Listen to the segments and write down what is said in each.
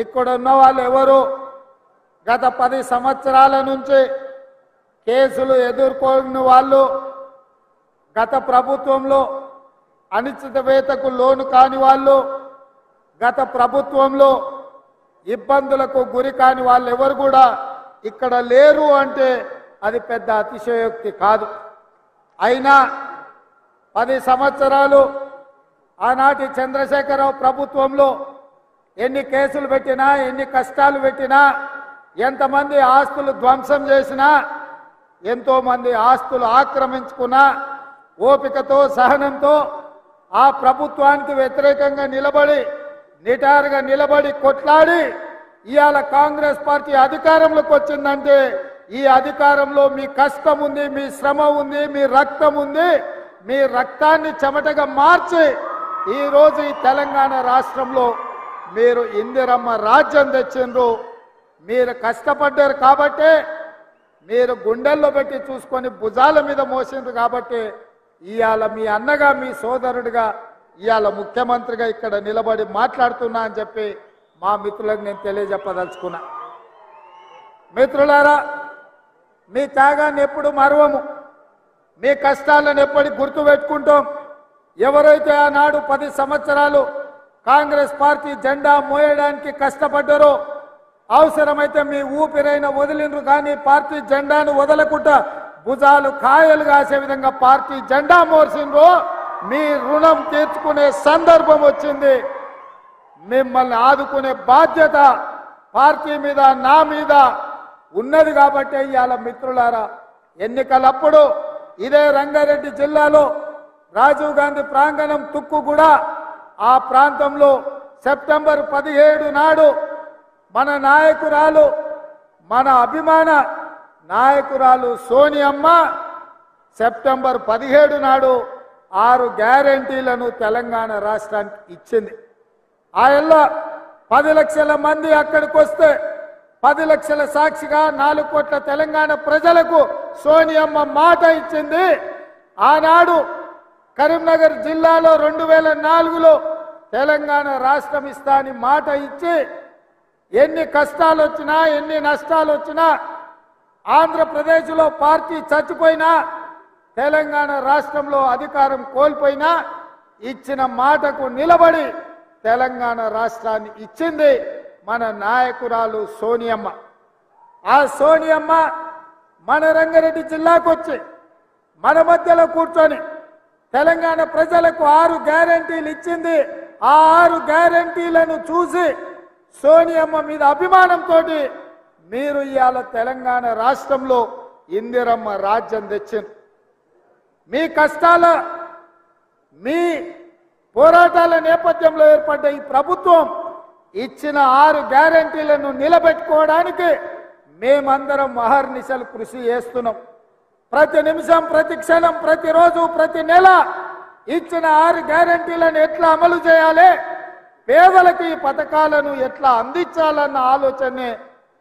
ఇక్కడ ఉన్న వాళ్ళు ఎవరు గత 10 సంవత్సరాల నుంచి కేసులు ఎదుర్కొన్న వాళ్ళు గత ప్రభుత్వంలో అనిశ్చితవేతకు లోను కాని వాళ్ళు గత ప్రభుత్వంలో ఇబ్బందులకు గురి కాని వాళ్ళు ఎవరు కూడా ఇక్కడ లేరు అంటే అది పెద్ద అతిశయోక్తి కాదు. అయినా 10 సంవత్సరాలు ఆనాటి చంద్రశేఖరరావు ప్రభుత్వంలో ఎన్ని కేసులు పెట్టినా ఎన్ని కష్టాలు పెట్టినా ఎంతమంది ఆస్తులు ధ్వంసం చేసినా ఎంతో మంది ఆస్తులు ఆక్రమించుకున్నా ఓపికతో సహనంతో ఆ ప్రభుత్వానికి వ్యతిరేకంగా నిలబడి నిటారుగా నిలబడి కొట్లాడి ఇవాళ కాంగ్రెస్ పార్టీ అధికారంలోకి వచ్చిందంటే ఈ అధికారంలో మీ కష్టం ఉంది, మీ శ్రమ ఉంది, మీ రక్తం ఉంది. మీ రక్తాన్ని చెమటగా మార్చి ఈ రోజు ఈ తెలంగాణ రాష్ట్రంలో మీరు ఇందిరమ్మ రాజ్యం తెచ్చిండ్రు. మీరు కష్టపడ్డారు కాబట్టి మీరు గుండెల్లో పెట్టి చూసుకొని భుజాల మీద మోసిండ్రు కాబట్టి ఇవాళ మీ అన్నగా మీ సోదరుడిగా ఇవాళ ముఖ్యమంత్రిగా ఇక్కడ నిలబడి మాట్లాడుతున్నా అని చెప్పి మా మిత్రులకు నేను తెలియజెప్పదలుచుకున్నా. మిత్రులారా, మీ త్యాగాన్ని ఎప్పుడు మరవము, మీ కష్టాలను ఎప్పటి గుర్తు పెట్టుకుంటాం. ఎవరైతే ఆనాడు 10 సంవత్సరాలు కాంగ్రెస్ పార్టీ జెండా మోయడానికి కష్టపడ్డారో అవసరమైతే మీ ఊపిరైన వదిలిండ్రు కానీ పార్టీ జెండాను వదలకుండా భుజాలు కాయలు కాసే విధంగా పార్టీ జెండా మోర్చిండ్రు. మీ రుణం తీర్చుకునే సందర్భం వచ్చింది. మిమ్మల్ని ఆదుకునే బాధ్యత పార్టీ మీద నా మీద ఉన్నది కాబట్టి ఇవాళ మిత్రులారా, ఎన్నికలప్పుడు ఇదే రంగారెడ్డి జిల్లాలో రాజీవ్ గాంధీ ప్రాంగణం తుక్కు కూడా ఆ ప్రాంతంలో సెప్టెంబర్ 17 నాడు మన నాయకురాలు, మన అభిమాన నాయకురాలు సోనియమ్మ సెప్టెంబర్ 17 నాడు 6 గ్యారెంటీలను తెలంగాణ రాష్ట్రానికి ఇచ్చింది. ఆయల్లో 10 లక్షల మంది అక్కడికి వస్తే 10 లక్షల సాక్షిగా 4 కోట్ల తెలంగాణ ప్రజలకు సోనియమ్మ మాట ఇచ్చింది. ఆనాడు కరీంనగర్ జిల్లాలో 2004లో తెలంగాణ రాష్ట్రం ఇస్తా అని మాట ఇచ్చి ఎన్ని కష్టాలు వచ్చినా ఎన్ని నష్టాలు వచ్చినా ఆంధ్రప్రదేశ్లో పార్టీ చచ్చిపోయినా తెలంగాణ రాష్ట్రంలో అధికారం కోల్పోయినా ఇచ్చిన మాటకు నిలబడి తెలంగాణ రాష్ట్రాన్ని ఇచ్చింది మన నాయకురాలు సోనియమ్మ. ఆ సోనియమ్మ మన రంగారెడ్డి జిల్లాకు వచ్చి మన మధ్యలో కూర్చొని తెలంగాణ ప్రజలకు 6 గ్యారెంటీలు ఇచ్చింది. ఆ 6 గ్యారెంటీలను చూసి సోనియమ్మ మీద అభిమానంతో మీరు ఇవాళ తెలంగాణ రాష్ట్రంలో ఇందిరమ్మ రాజ్యం తెచ్చింది. మీ కష్టాల మీ పోరాటాల నేపథ్యంలో ఏర్పడ్డ ఈ ప్రభుత్వం ఇచ్చిన 6 గ్యారెంటీలను నిలబెట్టుకోవడానికి మేమందరం అహర్నిశలు కృషి చేస్తున్నాం. ప్రతి నిమిషం, ప్రతి క్షణం, ప్రతిరోజు, ప్రతి నెల ఇచ్చిన 6 గ్యారెంటీలను ఎట్లా అమలు చేయాలి, పేదలకు ఈ పథకాలను ఎట్లా అందించాలన్న ఆలోచనే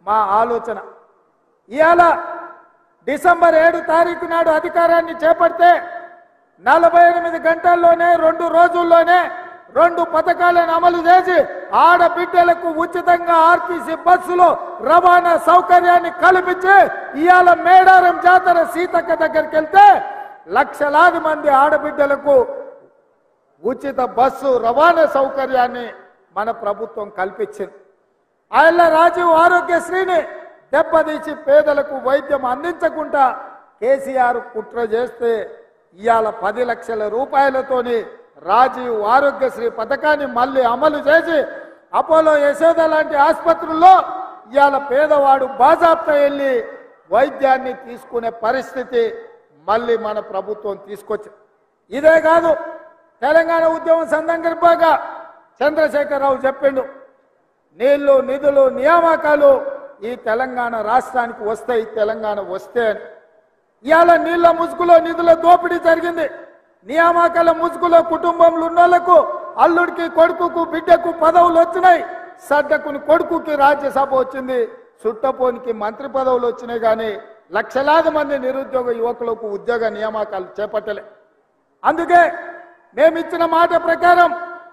మా ఆలోచన. ఇవాళ డిసెంబర్ 7 తారీఖు నాడు అధికారాన్ని చేపడితే 48 గంటల్లోనే 2 రోజుల్లోనే 2 పథకాలను అమలు చేసి ఆడబిడ్డలకు ఉచితంగా ఆర్టీసీ బస్సులో రవాణా సౌకర్యాన్ని కల్పించి ఇవాళ మేడారం జాతర సీతక్క దగ్గరికి వెళ్తే లక్షలాది మంది ఆడబిడ్డలకు ఉచిత బస్సు రవాణా సౌకర్యాన్ని మన ప్రభుత్వం కల్పించింది. ఆయన రాజీవ్ ఆరోగ్యశ్రీని దెబ్బతీసి పేదలకు వైద్యం అందించకుండా కేసీఆర్ కుట్ర చేస్తే ఇవాళ 10 లక్షల రూపాయలతోని రాజీవ్ ఆరోగ్యశ్రీ పథకాన్ని మళ్ళీ అమలు చేసి అపోలో యశోద లాంటి ఆసుపత్రుల్లో ఇవాళ పేదవాడు బాజాప్తా వెళ్ళి వైద్యాన్ని తీసుకునే పరిస్థితి మళ్ళీ మన ప్రభుత్వం తీసుకొచ్చింది. ఇదే కాదు, తెలంగాణ ఉద్యమం సందర్భంగా చంద్రశేఖరరావు చెప్పిండు, నీళ్లు, నిధులు, నియామకాలు ఈ తెలంగాణ రాష్ట్రానికి వస్తాయి, తెలంగాణ వస్తే అని. ఇవాళ నీళ్ల ముసుగులో నిధుల దోపిడీ జరిగింది. నియామకాల ముసుగులో కుటుంబంలో ఉన్న వాళ్ళకు అల్లుడికి, కొడుకుకు, బిడ్డకు పదవులు వచ్చినాయి. సడ్డకుని కొడుకుకి రాజ్యసభ వచ్చింది, సుట్టపోనికి మంత్రి పదవులు వచ్చినాయి. కానీ లక్షలాది మంది నిరుద్యోగ యువకులకు ఉద్యోగ నియామకాలు చేపట్టలే. అందుకే మేమిచ్చిన మాట ప్రకారం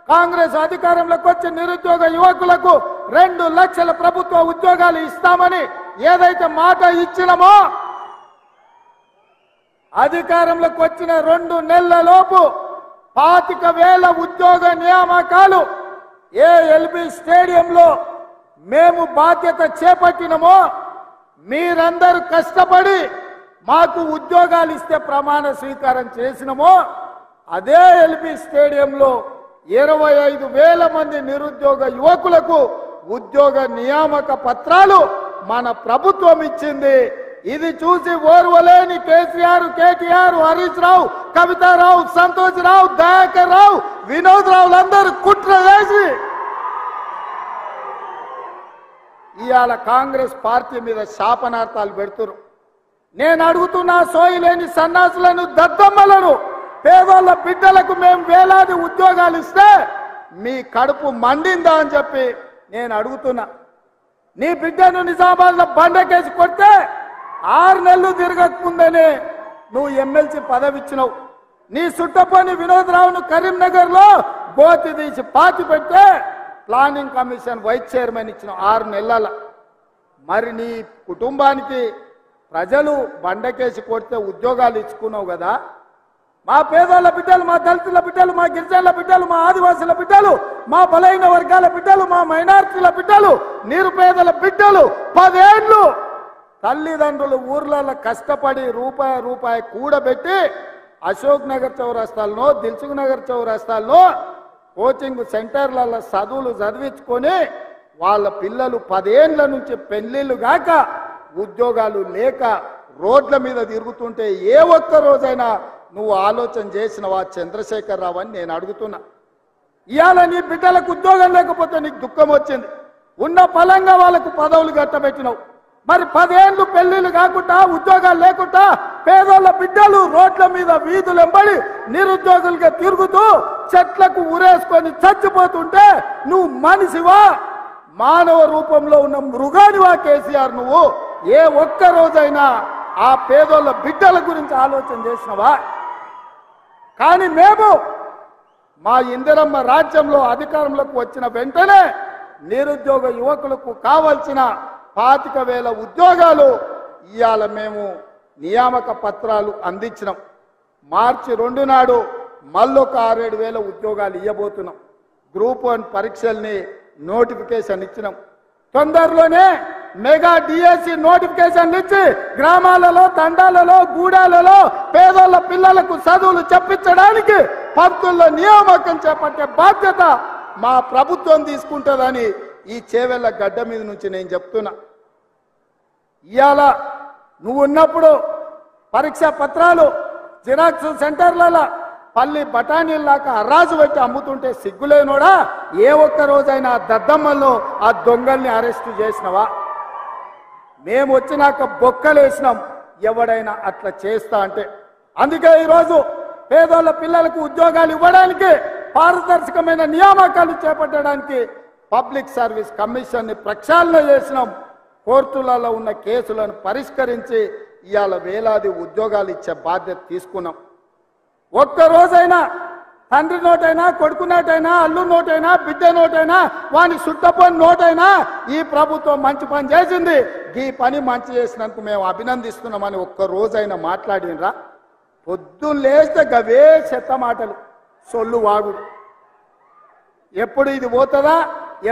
కాంగ్రెస్ అధికారంలోకి వచ్చి నిరుద్యోగ యువకులకు 2 లక్షల ప్రభుత్వ ఉద్యోగాలు ఇస్తామని ఏదైతే మాట ఇచ్చినామో అధికారంలోకి వచ్చిన 2 నెలలలోపు 25,000 ఉద్యోగ నియామకాలు ఎల్బీ స్టేడియంలో మేము బాధ్యత చేపట్టినమో మీరందరూ కష్టపడి మాకు ఉద్యోగాలు ఇస్తే ప్రమాణ స్వీకారం చేసినమో అదే ఎల్బీ స్టేడియంలో 25,000 మంది నిరుద్యోగ యువకులకు ఉద్యోగ నియామక పత్రాలు మన ప్రభుత్వం ఇచ్చింది. ఇది చూసి ఓర్వలేని కేసీఆర్, కేటీఆర్, హరీష్ రావు, కవితారావు, సంతోష్ రావు, దయాకర్ రావు, వినోద్ రావులందరూ కుట్ర చేసి ఇవాళ కాంగ్రెస్ పార్టీ మీద శాపనార్థాలు పెడుతున్నారు. నేను అడుగుతున్నా, సోయిలేని సన్నాసులను, దద్దమ్మలను, పేదోళ్ళ బిడ్డలకు మేము వేలాది ఉద్యోగాలు ఇస్తే మీ కడుపు మండిందా అని చెప్పి నేను అడుగుతున్నా. నీ బిడ్డను నిజామాబాద్లో బండకేసి కొడితే 6 నెలలు తిరగకముందనే నువ్వు ఎమ్మెల్సీ పదవి ఇచ్చినావు. నీ సుట్టపోని వినోద్ రావును కరీంనగర్లో గోతి తీసి పాతి పెడితే ప్లానింగ్ కమిషన్ వైస్ చైర్మన్ ఇచ్చిన 6 నెలల. మరి నీ కుటుంబానికి ప్రజలు బండకేసి కొడితే ఉద్యోగాలు ఇచ్చుకున్నావు కదా. మా పేదల బిడ్డలు, మా దళితుల బిడ్డలు, మా గిరిజనుల బిడ్డలు, మా ఆదివాసుల బిడ్డలు, మా బలైన వర్గాల బిడ్డలు, మా మైనార్టీల బిడ్డలు, నిరుపేదల బిడ్డలు 10 ఏళ్ళు తల్లిదండ్రులు ఊర్లలో కష్టపడి రూపాయి కూడబెట్టి అశోక్ నగర్ చౌరస్తాల్లో, దిల్సుఖ్ నగర్ చౌరస్తాల్లో కోచింగ్ సెంటర్లలో చదువులు చదివించుకొని వాళ్ళ పిల్లలు 10 ఏళ్ల నుంచి పెళ్లిళ్ళు గాక ఉద్యోగాలు లేక రోడ్ల మీద తిరుగుతుంటే ఏ ఒక్క రోజైనా నువ్వు ఆలోచన చేసినవా చంద్రశేఖర్ రావు అని నేను అడుగుతున్నా. ఇవాళ నీ బిడ్డలకు ఉద్యోగం లేకపోతే నీకు దుఃఖం వచ్చింది. ఉన్న ఫలంగా వాళ్ళకు పదవులు కట్టబెట్టినావు. మరి 10 ఏళ్ళు పెళ్లిళ్ళు కాకుండా ఉద్యోగాలు లేకుండా పేదోళ్ళ బిడ్డలు రోడ్ల మీద వీధులు వెంబడి నిరుద్యోగులుగా తిరుగుతూ చెట్లకు ఉరేసుకొని చచ్చిపోతుంటే నువ్వు మనిషివా, మానవ రూపంలో ఉన్న మృగానివా కేసీఆర్? నువ్వు ఏ ఒక్క రోజైనా ఆ పేదోళ్ళ బిడ్డల గురించి ఆలోచన చేసినవా? కానీ మేము మా ఇందిరమ్మ రాజ్యంలో అధికారంలోకి వచ్చిన వెంటనే నిరుద్యోగ యువకులకు కావలసిన 25,000 ఉద్యోగాలు ఇవాళ మేము నియామక పత్రాలు అందించినాం. మార్చి 2 నాడు మళ్ళొక 6-7 ఉద్యోగాలు ఇవ్వబోతున్నాం. గ్రూప్ 1 పరీక్షల్ని నోటిఫికేషన్ ఇచ్చినాం. తొందరలోనే మెగా డిఎస్సి నోటిఫికేషన్ ఇచ్చి గ్రామాలలో, తండాలలో, గూడాలలో పేదోళ్ళ పిల్లలకు చదువులు చెప్పించడానికి పంతుల్లో నియామకం చేపట్టే బాధ్యత మా ప్రభుత్వం తీసుకుంటుందని ఈ చేవెళ్ళ గడ్డ మీద నుంచి నేను చెప్తున్నా. ఇవాళ నువ్వు ఉన్నప్పుడు పరీక్ష పత్రాలు జిరాక్స్ సెంటర్లలో పల్లి బఠానీల్లాగా అర్రాజు పెట్టి అమ్ముతుంటే సిగ్గులేనోడా? ఏ ఒక్క రోజైనా దద్దమ్మల్లో ఆ దొంగల్ని అరెస్టు చేసినవా? మేము వచ్చినాక బొక్కలేసినాం ఎవడైనా అట్లా చేస్తా అంటే. అందుకే ఈరోజు పేదోళ్ళ పిల్లలకు ఉద్యోగాలు ఇవ్వడానికి, పారదర్శకమైన నియామకాలు చేపట్టడానికి పబ్లిక్ సర్వీస్ కమిషన్ని ప్రక్షాళన చేసినాం. కోర్టులలో ఉన్న కేసులను పరిష్కరించి ఇవాళ వేలాది ఉద్యోగాలు ఇచ్చే బాధ్యత తీసుకున్నాం. ఒక్క రోజైనా తండ్రి నోటైనా, కొడుకు నోటైనా, అల్లు నోటైనా, బిడ్డ నోటైనా, వాని సుట్టపోని నోటైనా ఈ ప్రభుత్వం మంచి పని చేసింది, ఈ పని మంచి చేసినందుకు మేము అభినందిస్తున్నామని ఒక్క రోజైనా మాట్లాడినరా? పొద్దున్న లేస్తే గవే చెత్త మాటలు, సొల్లు వాగుడు. ఎప్పుడు ఇది పోతుందా,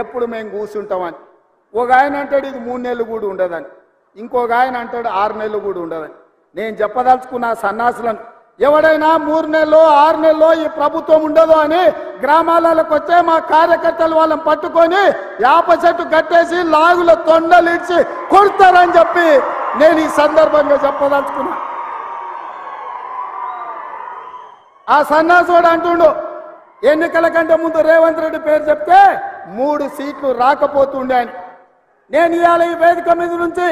ఎప్పుడు మేము కూర్చుంటామని. ఒక ఆయన అంటాడు ఇది 3 నెలలు కూడా ఉండదని, ఇంకొక ఆయన అంటాడు 6 నెలలు కూడా ఉండదని. నేను చెప్పదలుచుకున్న సన్నాసులను, ఎవడైనా 3 నెలలో 6 నెలలో ఈ ప్రభుత్వం ఉండదు అని గ్రామాలకు వచ్చే మా కార్యకర్తలు వాళ్ళని పట్టుకొని యాప చెట్టు కట్టేసి లాగుల తొండలు ఇచ్చి కొడతారని చెప్పి నేను ఈ సందర్భంగా చెప్పదలుచుకున్నా. ఆ సన్నాసుడు అంటుండు ఎన్నికల కంటే ముందు రేవంత్ రెడ్డి పేరు చెప్తే 3 సీట్లు రాకపోతుండే అని. నేను ఇవాళ ఈ వేదిక మీద నుంచి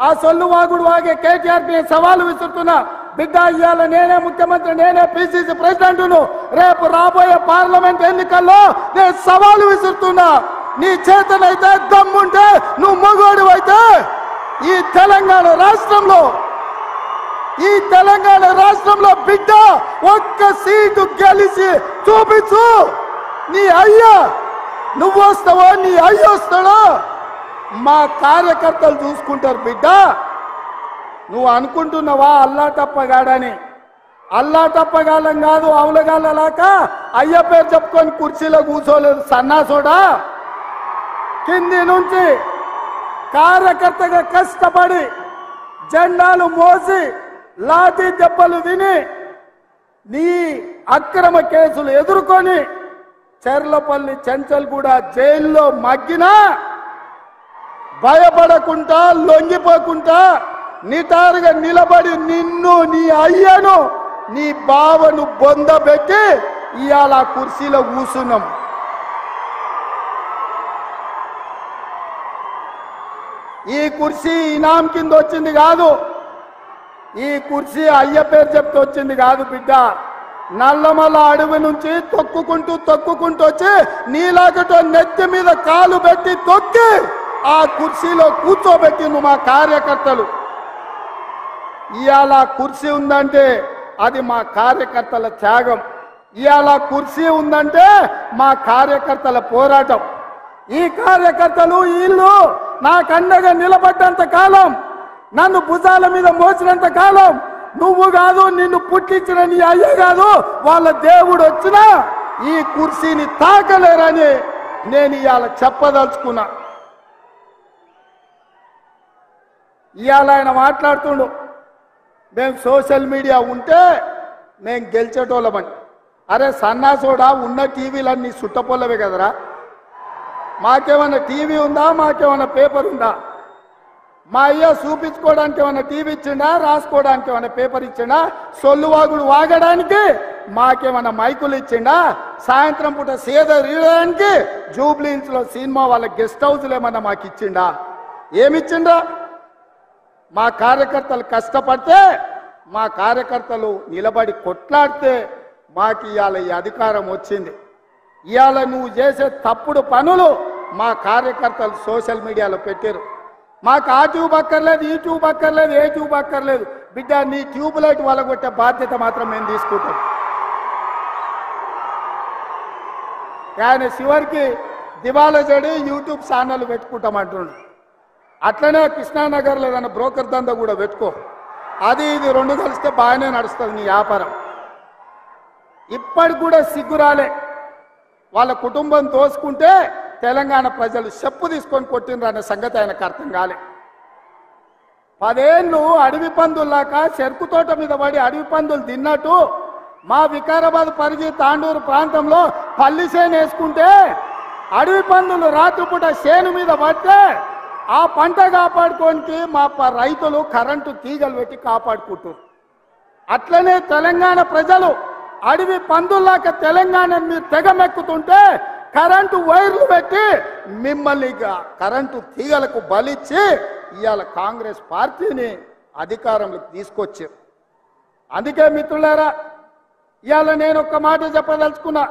ఆ సొల్లు వాగుడు వాగే కేటీఆర్కి సవాలు విసురుతున్నా. బిడ్డ, ఇవాళ నేనే ముఖ్యమంత్రి, నేనే పిసిసి ప్రెసిడెంట్ను. రేపు రాబోయే పార్లమెంట్ ఎన్నికల్లో నేను సవాలు విసురుతున్నా. నీ చేతనైతే దమ్ముంటే, నువ్వు మగోడు అయితే ఈ తెలంగాణ రాష్ట్రంలో బిడ్డ ఒక్క సీటు గెలిచి చూపించు. నీ అయ్యా నువ్వు వస్తావో నీ అయ్య వస్తాడో మా కార్యకర్తలు చూసుకుంటారు బిడ్డ. నువ్వు అనుకుంటున్నావా అల్లా తప్పగాడని? అల్లా తప్పగాలం కాదు, అవులగాలలాక అయ్య పేరు చెప్పుకొని కుర్చీలో కూర్చోలేదు సన్నాసోడా. కింది నుంచి కార్యకర్తగా కష్టపడి జెండాలు మోసి లాఠీ దెబ్బలు విని నీ అక్రమ కేసులు ఎదుర్కొని చెర్లపల్లి చెంచల్గూడ జైల్లో మగ్గినా భయపడకుండా లొంగిపోకుండా నిటారుగా నిలబడి నిన్ను నీ అయ్యను నీ బావను బొందబెట్టి ఇవాళ కుర్చీలో కూర్చున్నాం. ఈ కుర్చీ ఇనాం కింద వచ్చింది కాదు, ఈ కుర్చీ అయ్య పేరు చెప్తే వచ్చింది కాదు బిడ్డ. నల్లమల్ల అడవి నుంచి తొక్కుకుంటూ వచ్చి నీలాగటో నెత్తి మీద కాలు పెట్టి తొక్కి ఆ కుర్చీలో కూర్చోబెట్టింది మా కార్యకర్తలు. ఇవాళ కుర్చీ ఉందంటే అది మా కార్యకర్తల త్యాగం. ఇవాళ కుర్చీ ఉందంటే మా కార్యకర్తల పోరాటం. ఈ కార్యకర్తలు వీళ్ళు నాకండగా నిలబడ్డంత కాలం, నన్ను భుజాల మీద మోసినంత కాలం, నువ్వు కాదు నిన్ను పుట్టించిన నీ అయ్య కాదు వాళ్ళ దేవుడు వచ్చినా ఈ కుర్చీని తాకలేరని నేను ఇవాళ చెప్పదలుచుకున్నా. ఇవాళ ఆయన మాట్లాడుతుండు మేము సోషల్ మీడియా ఉంటే మేము గెలిచేటోళ్ళమని. అరే సన్నాసోడా, ఉన్న టీవీలన్నీ సుట్టపొల్లవే కదరా. మాకేమన్నా టీవీ ఉందా? మాకేమన్నా పేపర్ ఉందా? మా అయ్య చూపించుకోవడానికి ఏమన్నా టీవీ ఇచ్చిండా? రాసుకోవడానికి ఏమన్నా పేపర్ ఇచ్చిండా? సొల్లువాగుడు వాగడానికి మాకేమన్నా మైకులు ఇచ్చిండా? సాయంత్రం పూట సేద తీయడానికి జూబ్లీహిల్స్ లో సినిమా వాళ్ళ గెస్ట్ హౌస్లు ఏమన్నా మాకు ఇచ్చిండా? ఏమిచ్చిండా? మా కార్యకర్తలు కష్టపడితే, మా కార్యకర్తలు నిలబడి కొట్లాడితే మాకు ఇవాళ ఈ అధికారం వచ్చింది. ఇవాళ నువ్వు చేసే తప్పుడు పనులు మా కార్యకర్తలు సోషల్ మీడియాలో పెట్టారు. మాకు ఆ ట్యూబ్ అక్కర్లేదు, ఈ ట్యూబ్ అక్కర్లేదు, ఏ ట్యూబ్ అక్కర్లేదు బిడ్డ. నీ ట్యూబ్ లైట్ వాళ్ళగొట్టే బాధ్యత మాత్రం మేము తీసుకుంటాం. ఆయన చివరికి దివాలా చెడి యూట్యూబ్ ఛానల్ పెట్టుకుంటామంటుండు. అట్లనే కృష్ణానగర్లో ఏదైనా బ్రోకర్ దందా కూడా పెట్టుకో. అది ఇది రెండు కలిస్తే బాగానే నడుస్తుంది నీ వ్యాపారం. ఇప్పటికి కూడా సిగ్గురాలే. వాళ్ళ కుటుంబం తోసుకుంటే తెలంగాణ ప్రజలు చెప్పు తీసుకొని కొట్టినరు అనే సంగతి ఆయనకు అర్థం కాలే. 10 ఏళ్ళు అడవి పందుల్లాక చెరుకు తోట మీద పడి అడవి పందులు తిన్నట్టు మా వికారాబాద్ పరిగి తాండూరు ప్రాంతంలో పల్లి చేను వేసుకుంటే అడవి పందులు రాత్రిపూట చేను మీద పడితే ఆ పంట కాపాడుకోనికి మా రైతులు కరెంటు తీగలు పెట్టి కాపాడుకుంటారు. అట్లనే తెలంగాణ ప్రజలు అడవి పందుల్లాక తెలంగాణ మీరు తెగమెక్కుతుంటే కరెంటు వైర్లు పెట్టి మిమ్మల్ని కరెంటు తీగలకు బలిచ్చి ఇవాళ కాంగ్రెస్ పార్టీని అధికారంలోకి తీసుకొచ్చారు. అందుకే మిత్రులారా ఇవాళ నేను ఒక మాట చెప్పదలుచుకున్నా.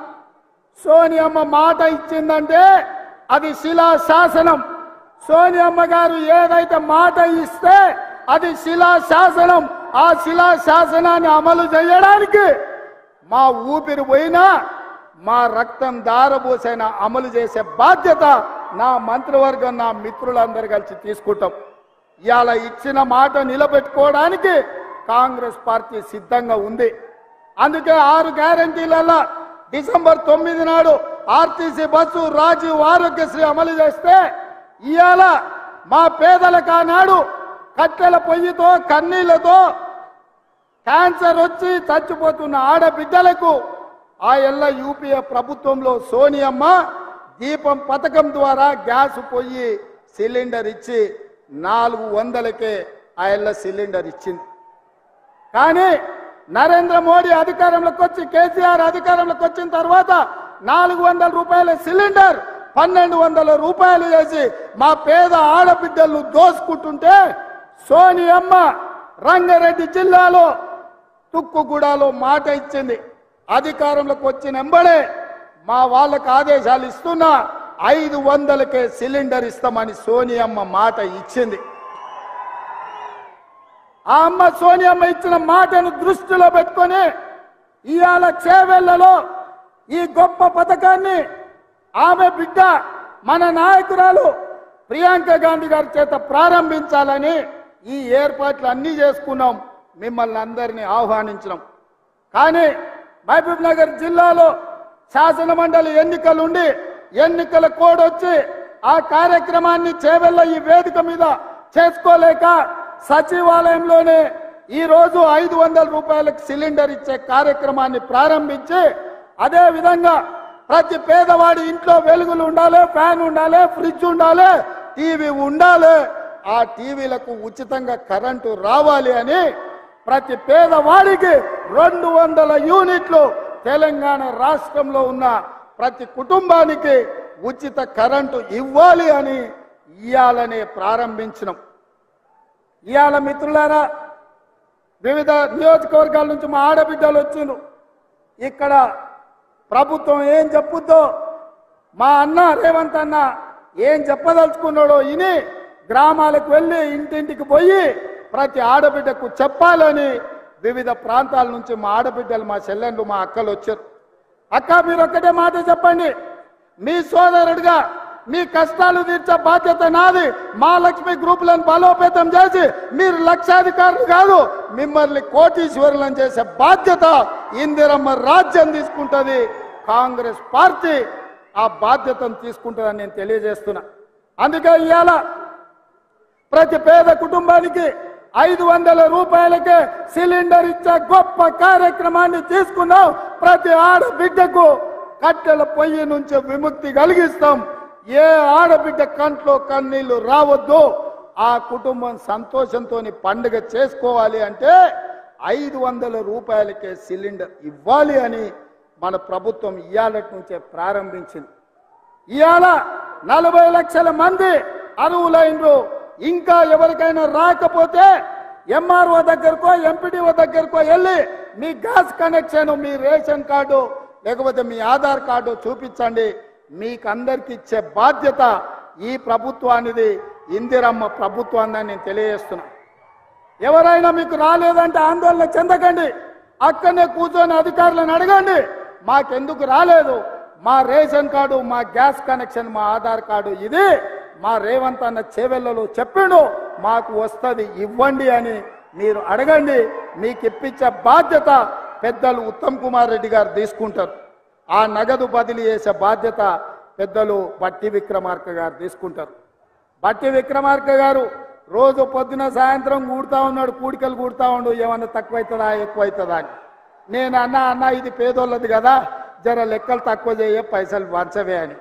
సోనియమ్మ మాట ఇచ్చిందంటే అది శిలా శాసనం. సోనియమ్మ గారు ఏదైతే మాట ఇస్తే అది శిలా శాసనం. ఆ శిలా శాసనాన్ని అమలు చేయడానికి మా ఊపిరి పోయినా మా రక్తం దారబోసైనా అమలు చేసే బాధ్యత నా మంత్రివర్గం నా మిత్రులందరూ కలిసి తీసుకుంటాం. ఇవాళ ఇచ్చిన మాట నిలబెట్టుకోవడానికి కాంగ్రెస్ పార్టీ సిద్ధంగా ఉంది. అందుకే 6 గ్యారంటీలలో డిసెంబర్ 9 నాడు ఆర్టీసీ బస్సు, రాజీవ్ ఆరోగ్యశ్రీ అమలు చేస్తే ఇవాళ మా పేదలకు ఆనాడు కట్టెల పొయ్యితో కన్నీళ్లతో క్యాన్సర్ వచ్చి చచ్చిపోతున్న ఆడబిడ్డలకు ఆ ఎల్ల యూపీఏ ప్రభుత్వంలో సోనియమ్మ దీపం పథకం ద్వారా గ్యాస్ పొయ్యి సిలిండర్ ఇచ్చి 400కే ఆ ఎల్ల సిలిండర్ ఇచ్చింది. కానీ నరేంద్ర మోడీ అధికారంలోకి వచ్చి కేసీఆర్ అధికారంలోకి వచ్చిన తర్వాత 400 రూపాయల సిలిండర్ 1200 రూపాయలు చేసి మా పేద ఆడబిడ్డలను దోసుకుంటుంటే సోనియమ్మ రంగారెడ్డి జిల్లాలో తుక్కుగూడలో మాట ఇచ్చింది. అధికారంలోకి వచ్చిన వెంబడే మా వాళ్ళకు ఆదేశాలు ఇస్తున్నా 500కే సిలిండర్ ఇస్తామని సోనియమ్మ మాట ఇచ్చింది. ఆ అమ్మ సోనియమ్మ ఇచ్చిన మాటను దృష్టిలో పెట్టుకొని ఇవాళ చేవెళ్లలో ఈ గొప్ప పథకాన్ని ఆమె బిడ్డ మన నాయకురాలు ప్రియాంక గాంధీ గారి చేత ప్రారంభించాలని ఈ ఏర్పాట్లు అన్నీ చేసుకున్నాం, మిమ్మల్ని అందరినీ ఆహ్వానించినాం. కానీ మహబూబ్ నగర్ జిల్లాలో శాసన మండలి ఎన్నికలు ఉండి ఎన్నికల కోడ్ వచ్చి ఆ కార్యక్రమాన్ని చేవెళ్ళ ఈ వేదిక మీద చేసుకోలేక సచివాలయంలోనే ఈ రోజు 500 రూపాయలకు సిలిండర్ ఇచ్చే కార్యక్రమాన్ని ప్రారంభించి, అదే విధంగా ప్రతి పేదవాడి ఇంట్లో వెలుగులు ఉండాలి, ఫ్యాన్ ఉండాలి, ఫ్రిడ్జ్ ఉండాలి, టీవీ ఉండాలి, ఆ టీవీలకు ఉచితంగా కరెంటు రావాలి అని ప్రతి పేదవాడికి 200 యూనిట్లు తెలంగాణ రాష్ట్రంలో ఉన్న ప్రతి కుటుంబానికి ఉచిత కరెంటు ఇవ్వాలి అని ఇయాలనే ప్రారంభించినాం. ఇయాల మిత్రులారా, వివిధ నియోజకవర్గాల నుంచి మా ఆడబిడ్డలు వచ్చిండ్రు. ఇక్కడ ప్రభుత్వం ఏం చెప్పుద్దో మా అన్న రేవంత్ అన్న ఏం చెప్పదలుచుకున్నాడో ఇని గ్రామాలకు వెళ్ళి ఇంటింటికి పోయి ప్రతి ఆడబిడ్డకు చెప్పాలని వివిధ ప్రాంతాల నుంచి మా ఆడబిడ్డలు, మా చెల్లెండ్లు, మా అక్కలు వచ్చారు. అక్క, మీరు ఒక్కటే మాట చెప్పండి, మీ సోదరుడిగా మీ కష్టాలు తీర్చే బాధ్యత నాది. మా లక్ష్మి గ్రూపులను బలోపేతం చేసి మీరు లక్షాధికారులు కాదు, మిమ్మల్ని కోటీశ్వరులను చేసే బాధ్యత ఇందిరమ్మ రాజ్యం తీసుకుంటుంది. కాంగ్రెస్ పార్టీ ఆ బాధ్యతను తీసుకుంటుందని నేను తెలియజేస్తున్నా. అందుకే ఇవాళ ప్రతి పేద కుటుంబానికి 500 రూపాయలకే సిలిండర్ ఇచ్చే గొప్ప కార్యక్రమాన్ని తీసుకున్నాం. ప్రతి ఆడబిడ్డకు కట్టెల పొయ్యి నుంచి విముక్తి కలిగిస్తాం. ఏ ఆడబిడ్డ కంట్లో కన్నీళ్లు రావద్దు, ఆ కుటుంబం సంతోషంతో పండుగ చేసుకోవాలి అంటే 500 రూపాయలకే సిలిండర్ ఇవ్వాలి అని మన ప్రభుత్వం ఇయాలటి నుంచే ప్రారంభించింది. ఇవాళ 40 లక్షల మంది అర్హులైనరు. ఇంకా ఎవరికైనా రాకపోతే ఎంఆర్ఓ దగ్గరకో ఎంపీడీఓ దగ్గరకో వెళ్ళి మీ గ్యాస్ కనెక్షన్, మీ రేషన్ కార్డు లేకపోతే మీ ఆధార్ కార్డు చూపించండి. మీకు అందరికి ఇచ్చే బాధ్యత ఈ ప్రభుత్వానిది, ఇందిరమ్మ ప్రభుత్వాన్ని నేను తెలియజేస్తున్నా. ఎవరైనా మీకు రాలేదంటే ఆందోళన చెందకండి, అక్కడనే కూర్చొని అధికారులను అడగండి, మాకెందుకు రాలేదు, మా రేషన్ కార్డు, మా గ్యాస్ కనెక్షన్, మా ఆధార్ కార్డు ఇది మా రేవంత్ అన్న చేవెళ్ళలో చెప్పిండు, మాకు వస్తుంది ఇవ్వండి అని మీరు అడగండి. మీకు ఇప్పించే బాధ్యత పెద్దలు ఉత్తమ్ కుమార్ రెడ్డి గారు తీసుకుంటారు. ఆ నగదు బదిలీ చేసే బాధ్యత పెద్దలు బట్టి విక్రమార్క గారు తీసుకుంటారు. బట్టి విక్రమార్క గారు రోజు పొద్దున సాయంత్రం కూడుతా ఉన్నాడు, కూడికలు కూడుతా ఉండు, ఏమన్నా తక్కువైతుందా ఎక్కువైతుందా అని. నేను అన్న ఇది పేదోళ్ళది కదా, జర లెక్కలు తక్కువ చేయే, పైసలు వంచవే అని.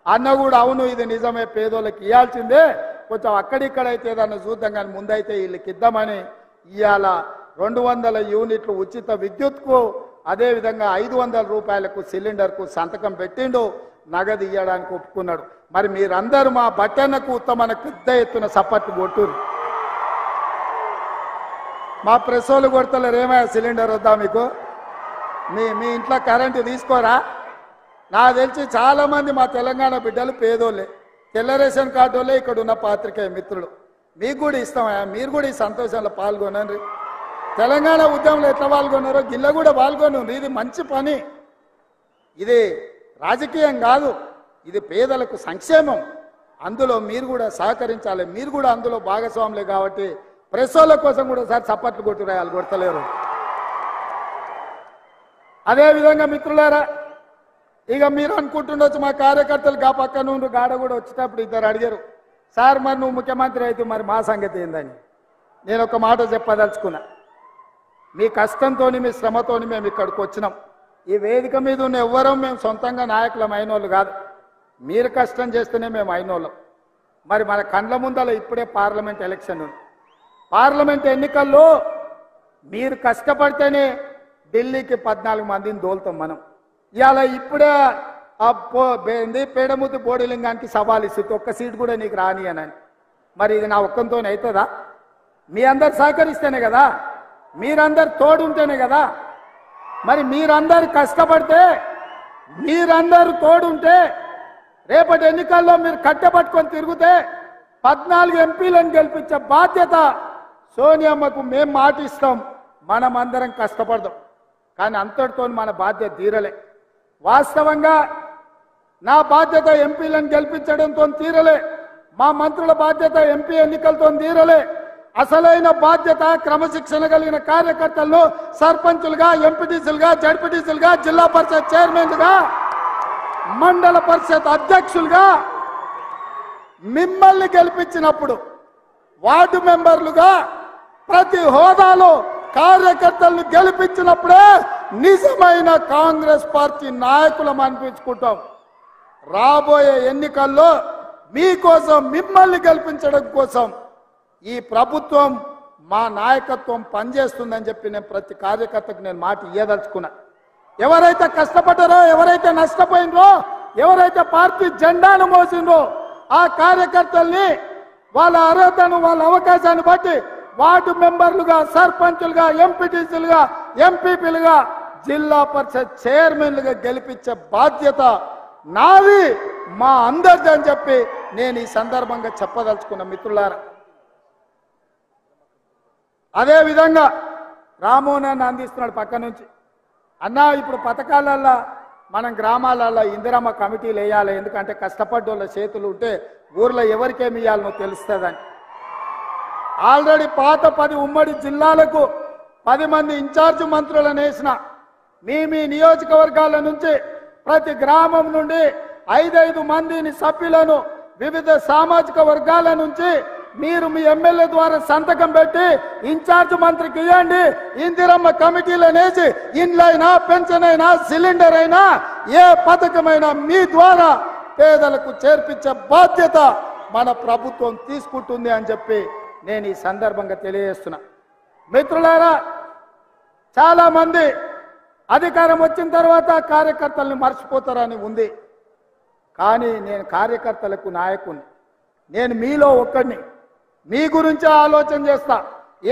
అన్న కూడా అవును ఇది నిజమే, పేదోళ్ళకి ఇవ్వాల్సిందే, కొంచెం అక్కడిక్కడైతే ఏదన్నా చూద్దాం కానీ ముందైతే వీళ్ళకి ఇద్దామని ఇవాళ 200 యూనిట్లు ఉచిత విద్యుత్కు, అదేవిధంగా 500 రూపాయలకు సిలిండర్కు సంతకం పెట్టిండు, నగదు ఇవ్వడానికి ఒప్పుకున్నాడు. మరి మీరందరూ మా బట్టన్నకు ఉత్తమన పెద్ద ఎత్తున సపోర్ట్ కొట్టురు. మా ప్రెస్ వాళ్ళు కొడతలేరు, ఏమయ్యా సిలిండర్ వద్దా మీకు, మీ ఇంట్లో కరెంటు తీసుకోరా. నాకు తెలిసి చాలా మంది మా తెలంగాణ బిడ్డలు పేదోళ్ళే, తెల్ల రేషన్ కార్డు వాళ్ళే ఇక్కడ ఉన్న పాత్రికేయ మిత్రులు. మీకు కూడా ఇస్తామయ్యా, మీరు కూడా ఈ సంతోషంలో పాల్గొనండి. తెలంగాణ ఉద్యమంలో ఎట్లా పాల్గొన్నారో గిల్ల కూడా పాల్గొనండి. ఇది మంచి పని, ఇది రాజకీయం కాదు, ఇది పేదలకు సంక్షేమం. అందులో మీరు కూడా సహకరించాలి, మీరు కూడా అందులో భాగస్వాములే. కాబట్టి ప్రెస్ వాళ్ళ కోసం కూడా సార్ చప్పట్లు కొట్టురాయాలి, కొడతలేరు. అదేవిధంగా మిత్రులారా, ఇక మీరు అనుకుంటుండొచ్చు మా కార్యకర్తలు గా పక్క నుండి గాడ కూడా వచ్చేటప్పుడు ఇద్దరు అడిగారు, సార్ మరి నువ్వు ముఖ్యమంత్రి అయితే మరి మా సంగతి ఏందని. నేను ఒక మాట చెప్పదలుచుకున్నా, మీ కష్టంతో మీ శ్రమతో మేము ఇక్కడికి వచ్చినాం. ఈ వేదిక మీద ఉన్న ఎవ్వరూ మేము సొంతంగా నాయకులం అయినోళ్ళు కాదు, మీరు కష్టం చేస్తేనే మేము అయినోళ్ళం. మరి మన కండ్ల ముందల ఇప్పుడే పార్లమెంట్ ఎలక్షన్ ఉంది. పార్లమెంట్ ఎన్నికల్లో మీరు కష్టపడితేనే ఢిల్లీకి 14 మందిని దోలుతాం మనం. ఇవాళ ఇప్పుడే పేడముద్దు బోడిలింగానికి సవాల్ ఇస్తుంది, ఒక్క సీట్ కూడా నీకు రాని అని. మరి ఇది నా ఒక్కంతోనే అవుతుందా? మీ అందరు సహకరిస్తేనే కదా, మీరందరు తోడుంటేనే కదా. మరి మీరందరు కష్టపడితే, మీరందరూ తోడుంటే, రేపటి ఎన్నికల్లో మీరు కట్టెపట్టుకొని తిరిగితే 14 ఎంపీలను గెలిపించే బాధ్యత సోనియమ్మకు మేము మాటిస్తాం. మనం అందరం కష్టపడదాం, కానీ అంతటితో మన బాధ్యత తీరలే. వాస్తవంగా నా బాధ్యత ఎంపీలను గెలిపించడంతో తీరలే, మా మంత్రుల బాధ్యత ఎంపీ ఎన్నికలతో తీరలే. అసలైన బాధ్యత క్రమశిక్షణ కలిగిన కార్యకర్తలను సర్పంచులుగా, ఎంపీటీసీలుగా, జడ్పీటీసీలుగా, జిల్లా పరిషత్ చైర్మన్లుగా, మండల పరిషత్ అధ్యక్షులుగా మిమ్మల్ని గెలిపించినప్పుడు వార్డు మెంబర్లుగా ప్రతి హోదాలో కార్యకర్తలను గెలిపించినప్పుడే నిజమైన కాంగ్రెస్ పార్టీ నాయకులం అనిపించుకుంటాం. రాబోయే ఎన్నికల్లో మీకోసం, మిమ్మల్ని గెలిపించడం కోసం ఈ ప్రభుత్వం, మా నాయకత్వం పనిచేస్తుందని చెప్పి నేను ప్రతి కార్యకర్తకు నేను మాట ఇయ్యదలుచుకున్నా. ఎవరైతే కష్టపడ్డారో, ఎవరైతే నష్టపోయినరో, ఎవరైతే పార్టీ జెండాను మోసిండ్రో ఆ కార్యకర్తల్ని వాళ్ళ అర్హతను, వాళ్ళ అవకాశాన్ని బట్టి వార్డు మెంబర్లుగా, సర్పంచులుగా, ఎంపీటీసీలుగా, ఎంపీపీలుగా, జిల్లా పరిషత్ చైర్మన్లుగా గెలిపించే బాధ్యత నాది, మా అందరిది అని చెప్పి నేను ఈ సందర్భంగా చెప్పదలుచుకున్న మిత్రులారా. అదే విధంగా రామోహన్ అందిస్తున్నాడు పక్క నుంచి, అన్నా ఇప్పుడు పథకాలల్లో మనం గ్రామాలలో ఇందిరమ్మ కమిటీలు వేయాలి, ఎందుకంటే కష్టపడ్డోళ్ళ చేతులు ఉంటే ఊర్లో ఎవరికేమి ఇవ్వాలనో తెలుస్తుందని. ఆల్రెడీ పాత 10 ఉమ్మడి జిల్లాలకు 10 మంది ఇన్ఛార్జ్ మంత్రులను వేసిన. మీ నియోజకవర్గాల నుంచి ప్రతి గ్రామం నుండి 5 మందిని సభ్యులను వివిధ సామాజిక వర్గాల నుంచి మీరు మీ ఎమ్మెల్యే ద్వారా సంతకం పెట్టి ఇన్ఛార్జ్ మంత్రికి ఇవ్వండి. ఇందిరమ్మ కమిటీలను వేసి ఇండ్లైనా, పెన్షన్ అయినా, సిలిండర్ అయినా, ఏ పథకమైనా మీ ద్వారా పేదలకు చేర్పించే బాధ్యత మన ప్రభుత్వం తీసుకుంటుంది అని చెప్పి నేను ఈ సందర్భంగా తెలియజేస్తున్నా. మిత్రులారా, చాలా మంది అధికారం వచ్చిన తర్వాత కార్యకర్తల్ని మర్చిపోతారని ఉంది. కానీ నేను కార్యకర్తలకు నాయకుని, నేను మీలో ఒక్కడిని. మీ గురించి ఆలోచన చేస్తా.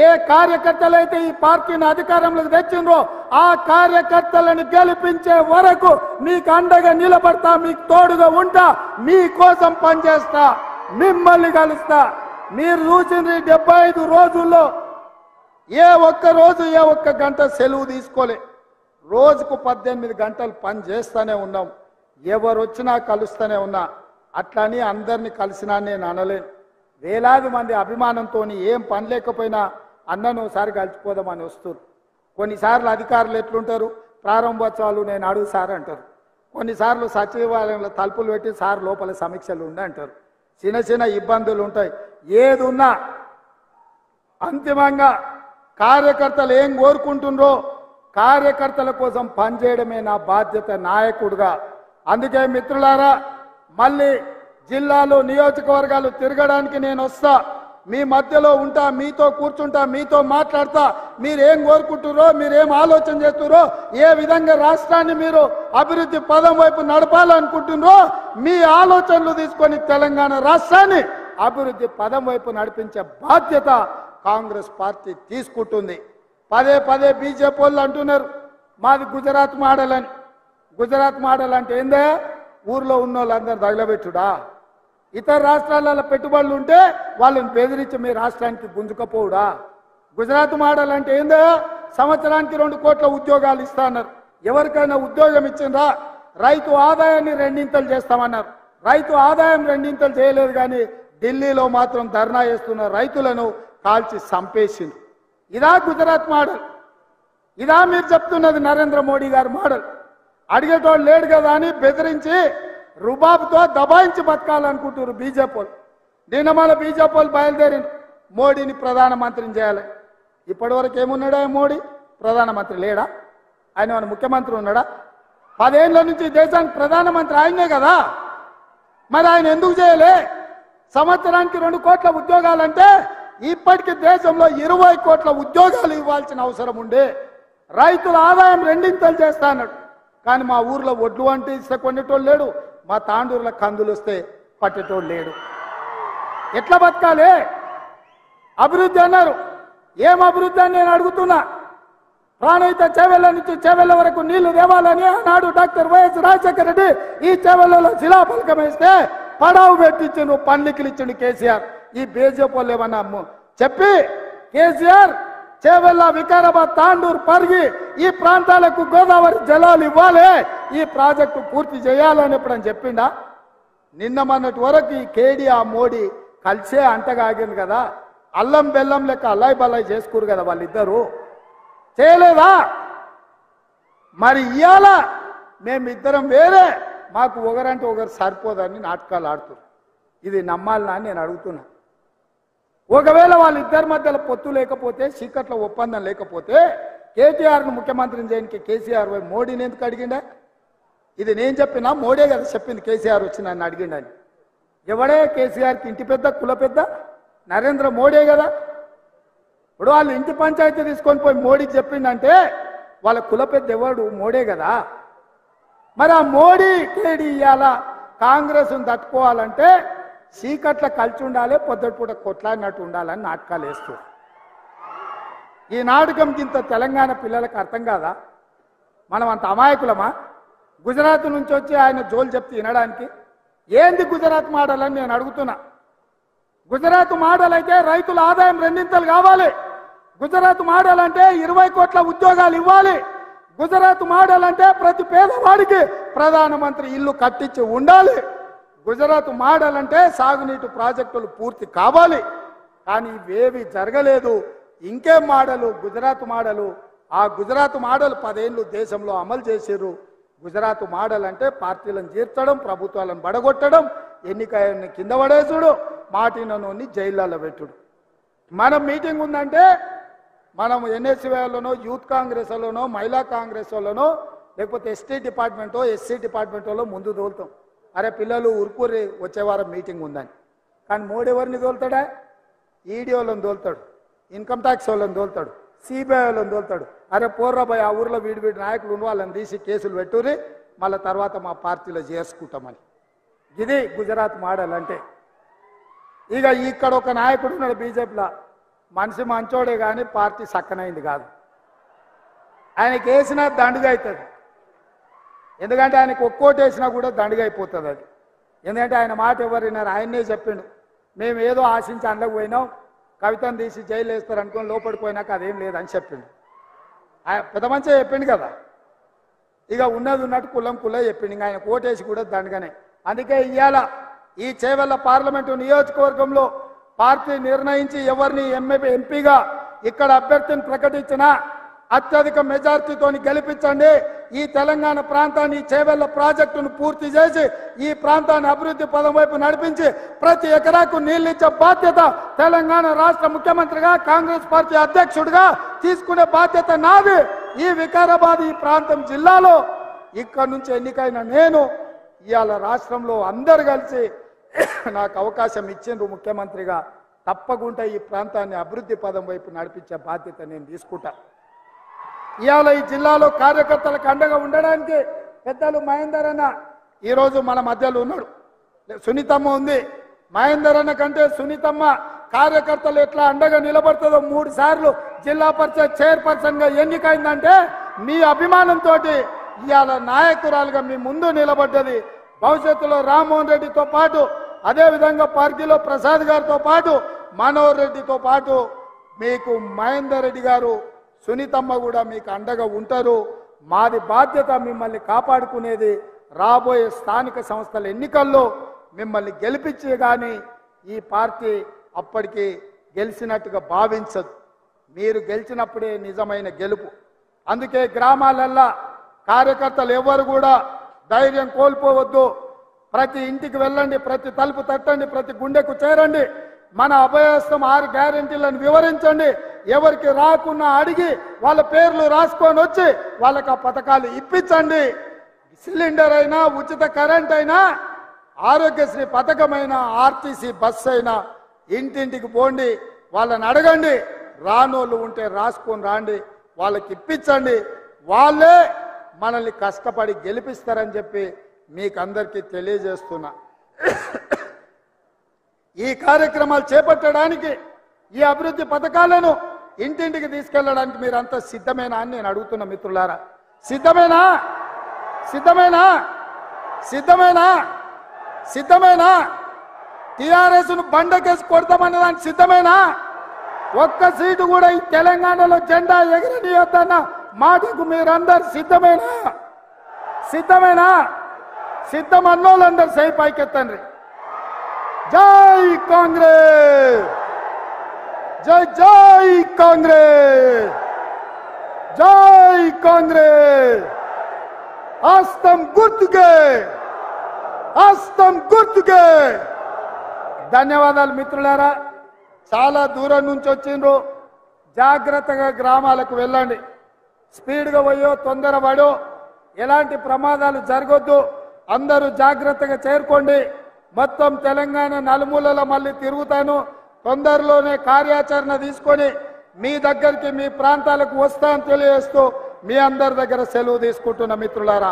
ఏ కార్యకర్తలైతే ఈ పార్టీని అధికారంలోకి తెచ్చిండ్రో ఆ కార్యకర్తలను గెలిపించే వరకు మీకు అండగా నిలబడతా, మీకు తోడుగా ఉంటా, మీకోసం పనిచేస్తా, మిమ్మల్ని కలుస్తా. మీరు చూసిన 75 రోజుల్లో ఏ ఒక్క రోజు, ఏ ఒక్క గంట సెలవు తీసుకోలే. రోజుకు 18 గంటలు పని చేస్తూనే ఉన్నాం. ఎవరు వచ్చినా కలుస్తూనే ఉన్నా. అట్లని అందరినీ కలిసినా నేను అనలేను. వేలాది మంది అభిమానంతో ఏం పని లేకపోయినా అన్నను ఒకసారి కలిసిపోదామని వస్తారు. కొన్నిసార్లు అధికారులు ఎట్లుంటారు, ప్రారంభోత్సవాలు నేను అడుగు సార్ అంటారు. కొన్నిసార్లు సచివాలయంలో తలుపులు పెట్టి సార్ లోపల సమీక్షలు ఉండి అంటారు. చిన్న చిన్న ఇబ్బందులు ఉంటాయి. ఏది ఉన్నా అంతిమంగా కార్యకర్తలు ఏం కోరుకుంటుండ్రో కార్యకర్తల కోసం పనిచేయడమే నా బాధ్యత నాయకుడిగా. అందుకే మిత్రులారా, మళ్ళీ జిల్లాలో నియోజకవర్గాలు తిరగడానికి నేను వస్తా, మీ మధ్యలో ఉంటా, మీతో కూర్చుంటా, మీతో మాట్లాడతా. మీరేం కోరుకుంటున్నారో, మీరేం ఆలోచన చేస్తున్నారో, ఏ విధంగా రాష్ట్రాన్ని మీరు అభివృద్ధి పదం వైపు నడపాలనుకుంటున్నారో మీ ఆలోచనలు తీసుకొని తెలంగాణ రాష్ట్రాన్ని అభివృద్ధి పదం వైపు నడిపించే బాధ్యత కాంగ్రెస్ పార్టీ తీసుకుంటుంది. పదే బీజేపీ వాళ్ళు అంటున్నారు మాది గుజరాత్ మోడల్ అని. గుజరాత్ మోడల్ అంటే ఏందే? ఊర్లో ఉన్న వాళ్ళందరూ తగలబెట్టుడా? ఇతర రాష్ట్రాలలో పెట్టుబడులు ఉంటే వాళ్ళని బెదిరించి మీ రాష్ట్రానికి గుంజుకపోవుడా? గుజరాత్ మోడల్ అంటే ఏందో? సంవత్సరానికి 2 కోట్ల ఉద్యోగాలు ఇస్తాన్నారు. ఎవరికైనా ఉద్యోగం ఇచ్చిండ్రా? రైతు ఆదాయాన్ని 2 చేస్తామన్నారు. రైతు ఆదాయం 2 చేయలేదు, కానీ ఢిల్లీలో మాత్రం ధర్నా చేస్తున్న రైతులను కాల్చి చంపేసింది. ఇదా గుజరాత్ మోడల్? ఇదా మీరు చెప్తున్నది నరేంద్ర మోడీ గారి మోడల్? అడిగేటోళ్ళు లేడు కదా అని బెదిరించి రుబాబుతో దబాయించి బతకాలనుకుంటున్నారు బీజేపీ. నిన్న మన బీజేపీ బయలుదేరి మోడీని ప్రధానమంత్రిని చేయాలి. ఇప్పటివరకు ఏమున్నాడా మోడీ? ప్రధానమంత్రి లేడా? ఆయన మన ముఖ్యమంత్రి ఉన్నాడా? 10 ఏళ్ల నుంచి దేశానికి ప్రధానమంత్రి ఆయనే కదా. మరి ఆయన ఎందుకు చేయలే? సంవత్సరానికి 2 కోట్ల ఉద్యోగాలంటే ఇప్పటికీ దేశంలో 20 కోట్ల ఉద్యోగాలు ఇవ్వాల్సిన అవసరం ఉండే. రైతుల ఆదాయం 2 చేస్తా అన్నాడు. కానీ మా ఊర్లో ఒడ్లు అంటే ఇస్తే కొనేటోళ్ళు లేడు, మా తాండూరులో కందులు వస్తే పట్టేటోళ్ళు లేడు. ఎట్లా బతకాలి? అభివృద్ధి అన్నారు. ఏం అభివృద్ధి అని నేను అడుగుతున్నా. ప్రాణహిత చేవెళ్ళ నుంచి చేవెళ్ళ వరకు నీళ్లు తేవాలని ఆనాడు డాక్టర్ వైఎస్ రాజశేఖర రెడ్డి ఈ చేవెళ్ళలో శిలాఫలకం వేస్తే పడావు పెట్టించిండు, పండ్లికలు ఇచ్చిండు కేసీఆర్. ఈ బీజేపీ వాళ్ళు ఏమన్నా చెప్పి కేసీఆర్ చేవెళ్ళ, వికారాబాద్, తాండూరు, పరిగి ఈ ప్రాంతాలకు గోదావరి జలాలు ఇవ్వాలి, ఈ ప్రాజెక్టు పూర్తి చేయాలని ఎప్పుడని చెప్పిండా? నిన్న మొన్నటి వరకు ఈ కేడీఆర్ మోడీ కలిసే అంటగాగింది కదా, అల్లం బెల్లం లెక్క అల్లాయి బల్లాయి చేసుకురు కదా వాళ్ళిద్దరు, చేయలేదా? మరి ఇవాళ మేమిద్దరం వేరే, మాకు ఒకరంటే ఒకరు సరిపోదని నాటకాలు ఆడుతున్నారు. ఇది నమ్మాలనా అని నేను అడుగుతున్నా. ఒకవేళ వాళ్ళిద్దరి మధ్యలో పొత్తు లేకపోతే, చీకట్ల ఒప్పందం లేకపోతే కేటీఆర్ను ముఖ్యమంత్రిని చేయడానికి కేసీఆర్ మోడీని ఎందుకు అడిగిండా? ఇది నేను చెప్పినా, మోడీ కదా చెప్పింది కేసీఆర్ వచ్చి నన్ను అడిగిండని. ఎవడే కేసీఆర్కి ఇంటి పెద్ద, కుల పెద్ద? నరేంద్ర మోడీ కదా. ఇప్పుడు వాళ్ళు ఇంటి పంచాయతీ తీసుకొని పోయి మోడీకి చెప్పిండంటే వాళ్ళ కుల పెద్ద ఎవడు? మోడీ కదా. మరి ఆ మోడీ కేడీ ఇవాళ కాంగ్రెస్ను తట్టుకోవాలంటే చీకట్ల కలిసి ఉండాలి, పొద్దుటిపూట కొట్లాడినట్టు ఉండాలని నాటకాలు వేస్తారు. ఈ నాటకం ఇంత తెలంగాణ పిల్లలకు అర్థం కాదా? మనం అంత అమాయకులమా? గుజరాత్ నుంచి వచ్చి ఆయన జోలు చెప్తే వినడానికి ఏంది గుజరాత్ మోడల్ అని నేను అడుగుతున్నా. గుజరాత్ మోడల్ అయితే రైతుల ఆదాయం రెండింతలు కావాలి. గుజరాత్ మోడల్ అంటే 20 కోట్ల ఉద్యోగాలు ఇవ్వాలి. గుజరాత్ మోడల్ అంటే ప్రతి పేదవాడికి ప్రధానమంత్రి ఇల్లు కట్టించి ఉండాలి. గుజరాత్ మోడల్ అంటే సాగునీటి ప్రాజెక్టులు పూర్తి కావాలి. కానీ ఇవేవి జరగలేదు. ఇంకేం మోడలు? గుజరాత్ మోడలు. ఆ గుజరాత్ మోడల్ 10 ఏళ్ళు దేశంలో అమలు చేశారు. గుజరాత్ మోడల్ అంటే పార్టీలను చేర్చడం, ప్రభుత్వాలను బడగొట్టడం, ఎన్నికలను కింద పడేసుడు, మాటినోని జైళ్ళలో పెట్టుడు. మనం మీటింగ్ ఉందంటే మనం ఎన్ఎస్సీలోనో, యూత్ కాంగ్రెస్ లోనో, మహిళా కాంగ్రెస్ లోనో, లేకపోతే ఎస్టీ డిపార్ట్మెంటో, ఎస్సీ డిపార్ట్మెంటో ముందు తోలుతాం. అరే పిల్లలు ఉరుకూరి వచ్చే వారం మీటింగ్ ఉందని. కానీ మోడీ ఎవరిని తోలుతాడా? ఈడీ వాళ్ళని తోలుతాడు, ఇన్కమ్ ట్యాక్స్ వాళ్ళని తోలుతాడు, సిబిఐ వాళ్ళని తోలుతాడు. అరే పోర్రాబాయ్, ఆ ఊర్లో వీడి నాయకులు ఉన్న వాళ్ళని తీసి కేసులు పెట్టుర్రి, మళ్ళీ తర్వాత మా పార్టీలో చేసుకుంటామని. ఇది గుజరాత్ మోడల్ అంటే. ఇక ఇక్కడ ఒక నాయకుడు ఉన్నాడు బీజేపీలో, మనిషి మంచోడే కానీ పార్టీ సక్కనైంది కాదు. ఆయనకి వేసినా దండుగా అవుతుంది. ఎందుకంటే ఆయనకు ఒక్కోటి వేసినా కూడా దండుగా అయిపోతుంది అది. ఎందుకంటే ఆయన మాట ఎవరు విన్నారు? ఆయన్నే చెప్పిండు, మేము ఏదో ఆశించి అందులోకి పోయినాం, కవితను తీసి జైలు వేస్తారు అనుకుని లోపడిపోయినాక అదేం లేదని చెప్పిండు. పెద్ద మంచిగా చెప్పిండు కదా. ఇక ఉన్నది ఉన్నట్టు కులం చెప్పిండు. ఇంకా ఆయన కోటేసి కూడా దండగానే. అందుకే ఇవాళ ఈ చేవెళ్ళ పార్లమెంటు నియోజకవర్గంలో పార్టీ నిర్ణయించి ఎవరిని ఎంపీగా ఇక్కడ అభ్యర్థిని ప్రకటించినా అత్యధిక మెజార్టీతో గెలిపించండి. ఈ తెలంగాణ ప్రాంతాన్ని, చేవెళ్ళ ప్రాజెక్టును పూర్తి చేసి ఈ ప్రాంతాన్ని అభివృద్ధి పదం వైపు నడిపించి ప్రతి ఎకరాకు నీళ్ళిచ్చే బాధ్యత తెలంగాణ రాష్ట్ర ముఖ్యమంత్రిగా, కాంగ్రెస్ పార్టీ అధ్యక్షుడిగా తీసుకునే బాధ్యత నాది. ఈ వికారాబాద్ ఈ ప్రాంతం జిల్లాలో ఇక్కడ నుంచి ఎన్నికైన నేను ఇవాళ రాష్ట్రంలో అందరు కలిసి నాకు అవకాశం ఇచ్చిండ్రు ముఖ్యమంత్రిగా. తప్పకుండా ఈ ప్రాంతాన్ని అభివృద్ధి పదం వైపు నడిపించే బాధ్యత నేను తీసుకుంటా. ఇవాళ ఈ జిల్లాలో కార్యకర్తలకు అండగా ఉండడానికి పెద్దలు మహేందర్ అన్న ఈరోజు మన మధ్యలో ఉన్నాడు. సునీతమ్మ ఉంది. మహేందర్ అన్న కంటే సునీతమ్మ కార్యకర్తలు ఎట్లా అండగా నిలబడుతుందో 3 సార్లు జిల్లా పరిషత్ చైర్పర్సన్ గా ఎన్నికైందంటే మీ అభిమానంతో ఇవాళ నాయకురాలుగా మీ ముందు నిలబడ్డది. భవిష్యత్తులో రామ్మోహన్ రెడ్డితో పాటు, అదేవిధంగా పార్టీలో ప్రసాద్ గారితో పాటు, మనోహర్ రెడ్డితో పాటు మీకు మహేందర్ రెడ్డి గారు, సునీతమ్మ కూడా మీకు అండగా ఉంటారు. మాది బాధ్యత మిమ్మల్ని కాపాడుకునేది. రాబోయే స్థానిక సంస్థల ఎన్నికల్లో మిమ్మల్ని గెలిపించే కానీ ఈ పార్టీ అప్పటికి గెలిచినట్టుగా భావించదు. మీరు గెలిచినప్పుడే నిజమైన గెలుపు. అందుకే గ్రామాలల్లో కార్యకర్తలు ఎవరు కూడా ధైర్యం కోల్పోవద్దు. ప్రతి ఇంటికి వెళ్ళండి, ప్రతి తలుపు తట్టండి, ప్రతి గుండెకు చేరండి. మన అభయహస్తం 6 గ్యారెంటీలను వివరించండి. ఎవరికి రాకున్నా అడిగి వాళ్ళ పేర్లు రాసుకొని వచ్చి వాళ్ళకి ఆ పథకాలు ఇప్పించండి. సిలిండర్ అయినా, ఉచిత కరెంట్ అయినా, ఆరోగ్యశ్రీ పథకమైనా, ఆర్టీసీ బస్సు అయినా ఇంటింటికి పోండి, వాళ్ళని అడగండి. రానోళ్ళు ఉంటే రాసుకొని రాండి, వాళ్ళకి ఇప్పించండి. వాళ్ళే మనల్ని కష్టపడి గెలిపిస్తారని చెప్పి మీకు అందరికీ తెలియజేస్తున్నా. ఈ కార్యక్రమాలు చేపట్టడానికి, ఈ అభివృద్ధి పథకాలను ఇంటింటికి తీసుకెళ్లడానికి మీరంతా సిద్ధమేనా అని నేను అడుగుతున్నా మిత్రులారా. సిద్ధమేనా? సిద్ధమేనా? సిద్ధమేనా? సిద్ధమేనా? టీఆర్ఎస్ ను బండకేసి కొడతామన్న దానికి సిద్ధమేనా? ఒక్క సీటు కూడా ఈ తెలంగాణలో జెండా ఎగరనీయొద్దన్న మాటకు మీరందరు సిద్ధమేనా? సిద్ధమేనా? సిద్ధం అన్నోళ్ళందరూ సై పైకెత్తండి. జై కాంగ్రెస్, జై జై కాంగ్రెస్, జై కాంగ్రెస్. హస్తం గుర్తుకే, హస్తం గుర్తుకే. ధన్యవాదాలు మిత్రులారా. చాలా దూరం నుంచి వచ్చిండ్రు. జాగ్రత్తగా గ్రామాలకు వెళ్ళండి. స్పీడ్గా పోయో తొందరపడో ఎలాంటి ప్రమాదాలు జరగొద్దు. అందరూ జాగ్రత్తగా చేరుకోండి. మొత్తం తెలంగాణ నలుమూలల మళ్ళీ తిరుగుతాను. తొందరలోనే కార్యాచరణ తీసుకొని మీ దగ్గరికి మీ ప్రాంతాలకు వస్తా అని తెలియజేస్తూ మీ అందరి దగ్గర సెలవు తీసుకుంటున్న మిత్రులారా.